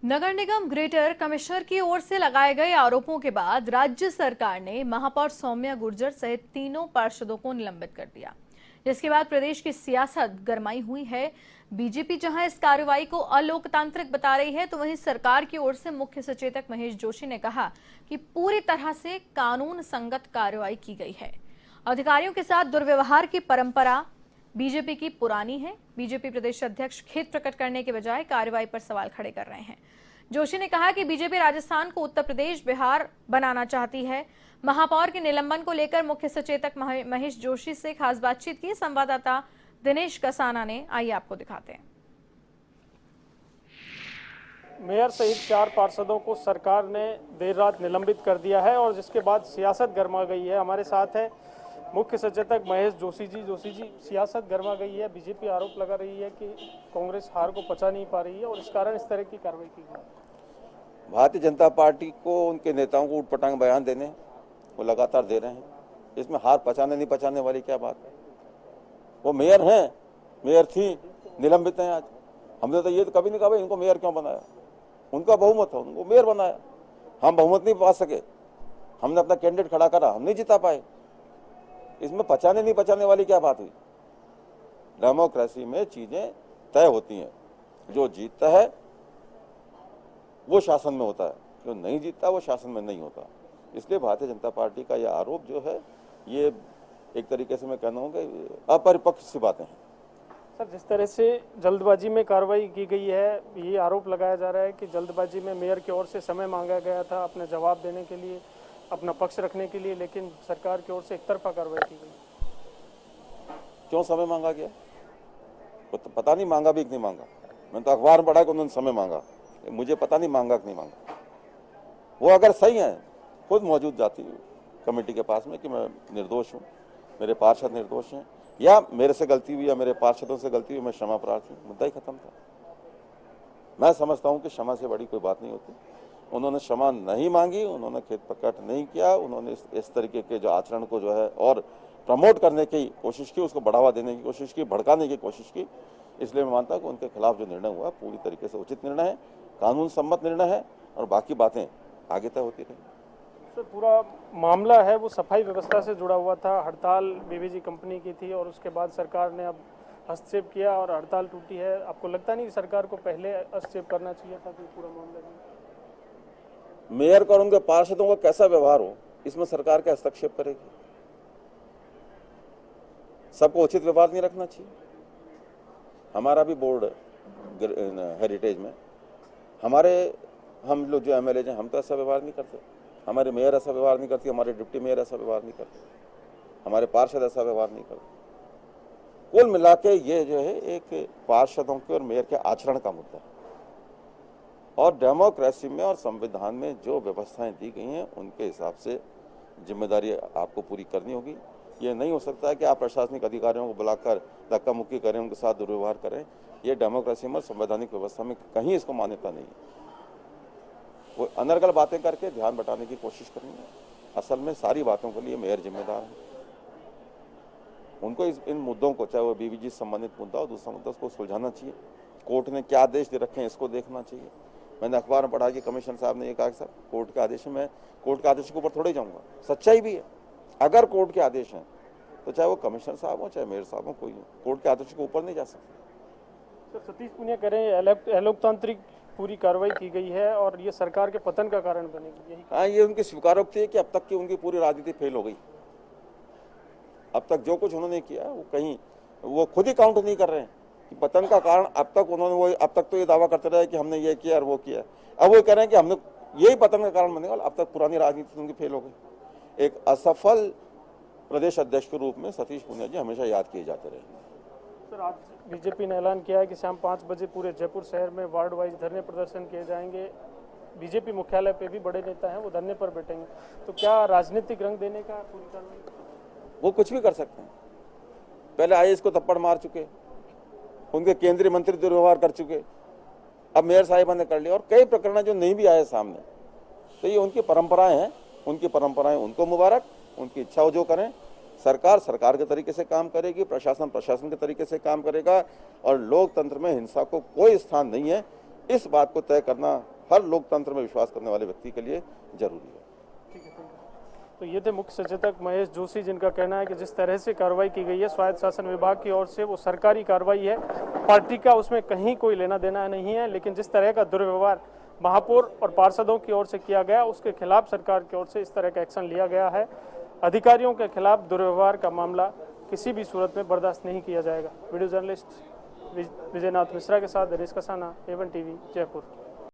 नगर निगम greater commissioner की ओर से लगाए गए आरोपों के बाद राज्य सरकार ने महापौर सौम्या गुर्जर सहित तीनों पार्षदों को निलंबित कर दिया, जिसके बाद प्रदेश की सियासत गरमाई हुई है। बीजेपी जहां इस कार्रवाई को अलोकतांत्रिक बता रही है, तो वहीं सरकार की ओर से मुख्य सचेतक महेश जोशी ने कहा कि पूरी तरह से कानून संगत कार्रवाई की गई है। अधिकारियों के साथ दुर्व्यवहार की परंपरा बीजेपी की पुरानी है। बीजेपी प्रदेश अध्यक्ष खेद प्रकट करने के बजाय कार्रवाई पर सवाल खड़े कर रहे हैं। जोशी ने कहा कि बीजेपी राजस्थान को उत्तर प्रदेश बिहार बनाना चाहती है। महापौर के निलंबन को लेकर मुख्य सचेतक महेश जोशी से खास बातचीत की संवाददाता दिनेश कसाना ने। आइए आपको दिखाते हैं। मेयर सहित 4 पार्षदों को सरकार ने देर रात निलंबित कर दिया है और जिसके बाद सियासत गर्मा गई है। हमारे साथ है मुख्य सचेतक महेश जोशी जी। जोशी जी, सियासत गर्मा गई है। बीजेपी आरोप लगा रही है कि कांग्रेस हार को पचा नहीं पा रही है और इस कारण इस तरह की कार्रवाई की गई। भारतीय जनता पार्टी को उनके नेताओं को उठपटांग बयान देने वो लगातार दे रहे हैं। इसमें हार पचाने नहीं पचाने वाली क्या बात है। वो मेयर हैं, मेयर थी, निलंबित हैं आज। हमने तो ये तो कभी नहीं कहा भाई इनको मेयर क्यों बनाया। उनका बहुमत है, उनको मेयर बनाया। हम बहुमत नहीं पा सके, हमने अपना कैंडिडेट खड़ा करा, हम नहीं जिता पाए। इसमें पचाने नहीं पचाने वाली क्या बात हुई। डेमोक्रेसी में चीजें तय होती हैं। जो जीतता है वो शासन में होता है, जो नहीं जीतता वो शासन में नहीं होता। इसलिए भारतीय जनता पार्टी का यह आरोप जो है, ये एक तरीके से मैं कहना हूँ कि अपरिपक्व सी बातें हैं। सर, जिस तरह से जल्दबाजी में कार्रवाई की गई है, ये आरोप लगाया जा रहा है कि जल्दबाजी में मेयर की ओर से समय मांगा गया था अपने जवाब देने के लिए, अपना पक्ष रखने के लिए, लेकिन सरकार की ओर से एक तरफा कार्रवाई की गई। क्यों समय मांगा गया? वो तो पता नहीं मांगा भी कि नहीं मांगा। मैंने तो अखबार में पढ़ा कि उन्होंने समय मांगा, मुझे पता नहीं मांगा कि नहीं मांगा। वो अगर सही है, खुद मौजूद जाती कमेटी के पास में कि मैं निर्दोष हूँ, मेरे पार्षद निर्दोष हैं, या मेरे से गलती हुई या मेरे पार्षदों से गलती हुई, मैं क्षमा प्रार्थी हूँ, मुद्दा ही खत्म था। मैं समझता हूँ कि क्षमा से बड़ी कोई बात नहीं होती। उन्होंने क्षमा नहीं मांगी, उन्होंने खेद प्रकट नहीं किया, उन्होंने इस तरीके के जो आचरण को जो है और प्रमोट करने की कोशिश की, उसको बढ़ावा देने की कोशिश की, भड़काने की कोशिश की। इसलिए मैं मानता हूँ कि उनके खिलाफ जो निर्णय हुआ पूरी तरीके से उचित निर्णय है, कानून सम्मत निर्णय है और बाकी बातें आगे तय होती रहेंगी। सर, पूरा मामला है वो सफाई व्यवस्था से जुड़ा हुआ था। हड़ताल बीवीजी कंपनी की थी और उसके बाद सरकार ने अब हस्तक्षेप किया और हड़ताल टूटी है। आपको लगता नहीं कि सरकार को पहले हस्तक्षेप करना चाहिए था कि पूरा मामला नहीं? मेयर का और उनके पार्षदों का कैसा व्यवहार हो, इसमें सरकार क्या हस्तक्षेप करेगी? सबको उचित व्यवहार नहीं रखना चाहिए। हमारा भी बोर्ड हेरिटेज में हम लोग जो एमएलए हैं, हम तो ऐसा व्यवहार नहीं करते। हमारे मेयर ऐसा व्यवहार नहीं करती, हमारे डिप्टी मेयर ऐसा व्यवहार नहीं करते, हमारे पार्षद ऐसा व्यवहार नहीं करते। कुल मिला के ये जो है एक पार्षदों के और मेयर के आचरण का मुद्दा है। और डेमोक्रेसी में और संविधान में जो व्यवस्थाएं दी गई हैं, उनके हिसाब से जिम्मेदारी आपको पूरी करनी होगी। ये नहीं हो सकता है कि आप प्रशासनिक अधिकारियों को बुलाकर धक्का मुक्की करें, उनके साथ दुर्व्यवहार करें। ये डेमोक्रेसी में, संवैधानिक व्यवस्था में कहीं इसको मान्यता नहीं है। वो अनर्गल बातें करके ध्यान बटाने की कोशिश करेंगे। असल में सारी बातों के लिए मेयर जिम्मेदार है। उनको इन मुद्दों को, चाहे वो बीवीजी से संबंधित मुद्दा हो दूसरा मुद्दा, उसको सुलझाना चाहिए। कोर्ट ने क्या आदेश दे रखे हैं इसको देखना चाहिए। मैंने अखबार में पढ़ा कि कमिश्नर साहब ने ये कहा कि सर कोर्ट के आदेश, मैं कोर्ट के आदेश के ऊपर थोड़े जाऊंगा। सच्चाई भी है, अगर कोर्ट के आदेश हैं तो चाहे वो कमिश्नर साहब हो चाहे मेयर साहब हो, कोई हो, कोर्ट के आदेश के ऊपर नहीं जा सकते। सर, सतीश पुनिया कह रहे हैं अलोकतांत्रिक पूरी कार्रवाई की गई है और ये सरकार के पतन का कारण बनेगी। यही हाँ, ये उनकी स्वीकारोक्ति है कि अब तक की उनकी पूरी राजनीति फेल हो गई। अब तक जो कुछ उन्होंने किया वो खुद ही काउंट नहीं कर रहे हैं कि पतन का कारण अब तक तो ये दावा करते रहे कि हमने ये किया और वो किया। अब वो कह रहे हैं कि हमने यही पतन का कारण बनेगा। अब तक पुरानी राजनीति उनकी फेल हो गई। एक असफल प्रदेश अध्यक्ष के रूप में सतीश पुनिया जी हमेशा याद किए जाते रहे। सर, आज बीजेपी ने ऐलान किया है कि शाम 5 बजे पूरे जयपुर शहर में वार्ड वाइज धरने प्रदर्शन किए जाएंगे। बीजेपी मुख्यालय पे भी बड़े नेता हैं, वो धरने पर बैठेंगे। तो क्या राजनीतिक रंग देने का पूरी कार्रवाई? वो कुछ भी कर सकते हैं। पहले आईएएस को थप्पड़ मार चुके, उनके केंद्रीय मंत्री दुर्व्यवहार कर चुके, अब मेयर साहिबा ने कर लिया और कई प्रकरण जो नहीं भी आए सामने। तो ये उनकी परंपराएं हैं, उनकी परंपराएं उनको मुबारक, उनकी इच्छा हो जो करें। सरकार के तरीके से काम करेगी, प्रशासन के तरीके से काम करेगा और लोकतंत्र में हिंसा को कोई स्थान नहीं है। इस बात को तय करना हर लोकतंत्र में विश्वास करने वाले व्यक्ति के लिए जरूरी है। तो ये थे मुख्य सचेतक महेश जोशी, जिनका कहना है कि जिस तरह से कार्रवाई की गई है स्वायत्त शासन विभाग की ओर से, वो सरकारी कार्रवाई है, पार्टी का उसमें कहीं कोई लेना देना नहीं है। लेकिन जिस तरह का दुर्व्यवहार महापौर और पार्षदों की ओर से किया गया, उसके खिलाफ सरकार की ओर से इस तरह का एक्शन लिया गया है। अधिकारियों के खिलाफ दुर्व्यवहार का मामला किसी भी सूरत में बर्दाश्त नहीं किया जाएगा। वीडियो जर्नलिस्ट विजयनाथ मिश्रा के साथ दिनेश कसाना, A1 टीवी, जयपुर।